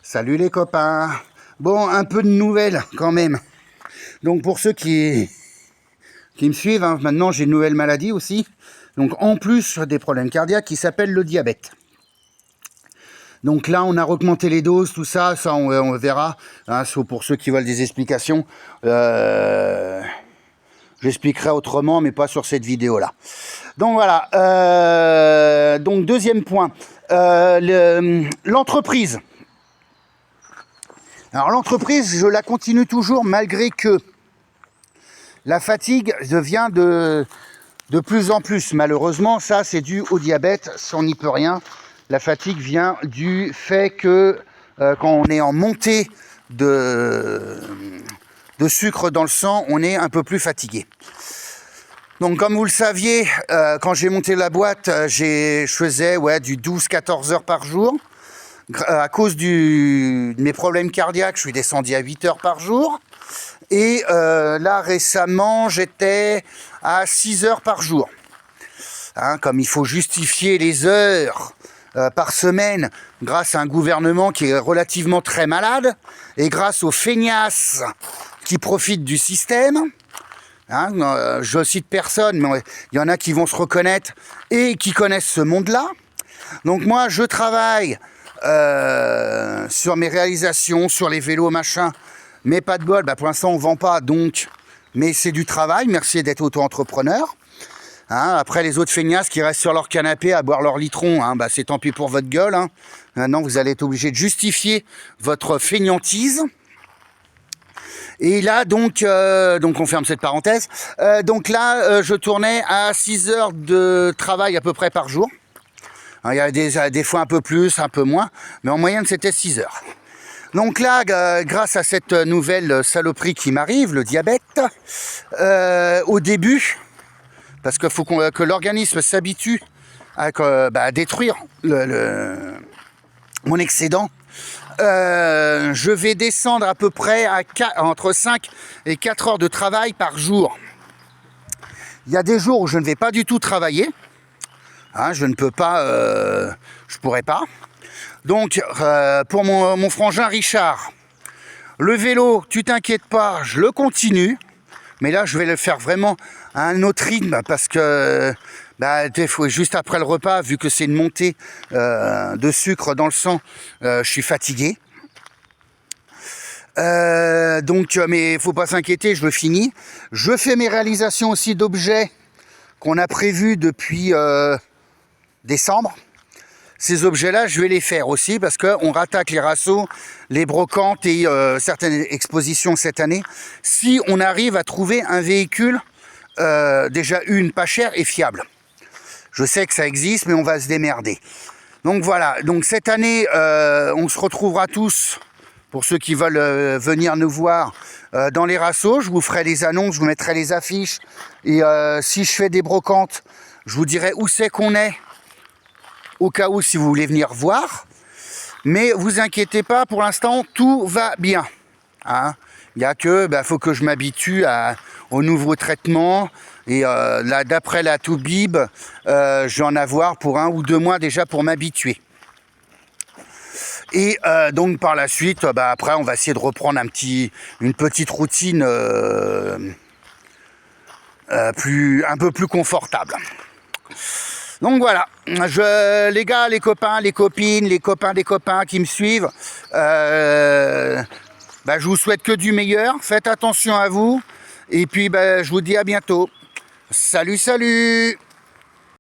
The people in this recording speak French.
Salut les copains. Bon, un peu de nouvelles quand même. Donc pour ceux qui me suivent, hein, maintenant j'ai une nouvelle maladie aussi. Donc en plus des problèmes cardiaques qui s'appelle le diabète. Donc là, on a augmenté les doses, tout ça, on verra. Hein, pour ceux qui veulent des explications, j'expliquerai autrement, mais pas sur cette vidéo-là. Donc voilà. Donc deuxième point, l'entreprise. Alors l'entreprise, je la continue toujours malgré que la fatigue devient de plus en plus. Malheureusement, ça c'est dû au diabète, ça on n'y peut rien. La fatigue vient du fait que quand on est en montée de sucre dans le sang, on est un peu plus fatigué. Donc comme vous le saviez, quand j'ai monté la boîte, je faisais du 12-14 heures par jour. À cause de mes problèmes cardiaques, je suis descendu à 8 heures par jour. Et là, récemment, j'étais à 6 heures par jour. Hein, comme il faut justifier les heures par semaine grâce à un gouvernement qui est relativement très malade et grâce aux feignasses qui profitent du système. Hein, je cite personne, mais il y en a qui vont se reconnaître et qui connaissent ce monde-là. Donc moi, je travaille sur mes réalisations, sur les vélos, machin. Mais pas de bol, pour l'instant on vend pas, donc, mais c'est du travail, merci d'être auto-entrepreneur. Hein, après les autres feignasses qui restent sur leur canapé à boire leur litron, hein, c'est tant pis pour votre gueule. Hein. Maintenant vous allez être obligé de justifier votre feignantise. Et là donc on ferme cette parenthèse. Donc là je tournais à 6 heures de travail à peu près par jour. Hein, il y a des fois un peu plus, un peu moins, mais en moyenne c'était 6 heures. Donc là, grâce à cette nouvelle saloperie qui m'arrive, le diabète, au début, parce qu'il faut que l'organisme s'habitue à détruire mon excédent, je vais descendre à peu près entre 5 et 4 heures de travail par jour. Il y a des jours où je ne vais pas du tout travailler. Hein, je ne peux pas, je pourrais pas. Donc, pour mon frangin Richard, le vélo, tu t'inquiètes pas, je le continue. Mais là, je vais le faire vraiment à un autre rythme parce que juste après le repas, vu que c'est une montée de sucre dans le sang, je suis fatigué. Mais il ne faut pas s'inquiéter, je le finis. Je fais mes réalisations aussi d'objets qu'on a prévus depuis décembre. Ces objets-là, je vais les faire aussi parce qu'on rattaque les rassos, les brocantes et certaines expositions cette année. Si on arrive à trouver un véhicule, déjà pas cher et fiable. Je sais que ça existe, mais on va se démerder. Donc voilà, donc cette année, on se retrouvera tous, pour ceux qui veulent venir nous voir, dans les rassos. Je vous ferai les annonces, je vous mettrai les affiches. Et si je fais des brocantes, je vous dirai où c'est qu'on est. Au cas où si vous voulez venir voir, mais vous inquiétez pas, pour l'instant tout va bien. Hein, il y a que faut que je m'habitue au nouveau traitement et là d'après la Toubib, je vais en avoir pour 1 ou 2 mois déjà pour m'habituer. Et donc par la suite, après on va essayer de reprendre une petite routine un peu plus confortable. Donc voilà, les gars, les copains, les copines, les copains des copains qui me suivent, je vous souhaite que du meilleur, faites attention à vous, et puis je vous dis à bientôt. Salut, salut!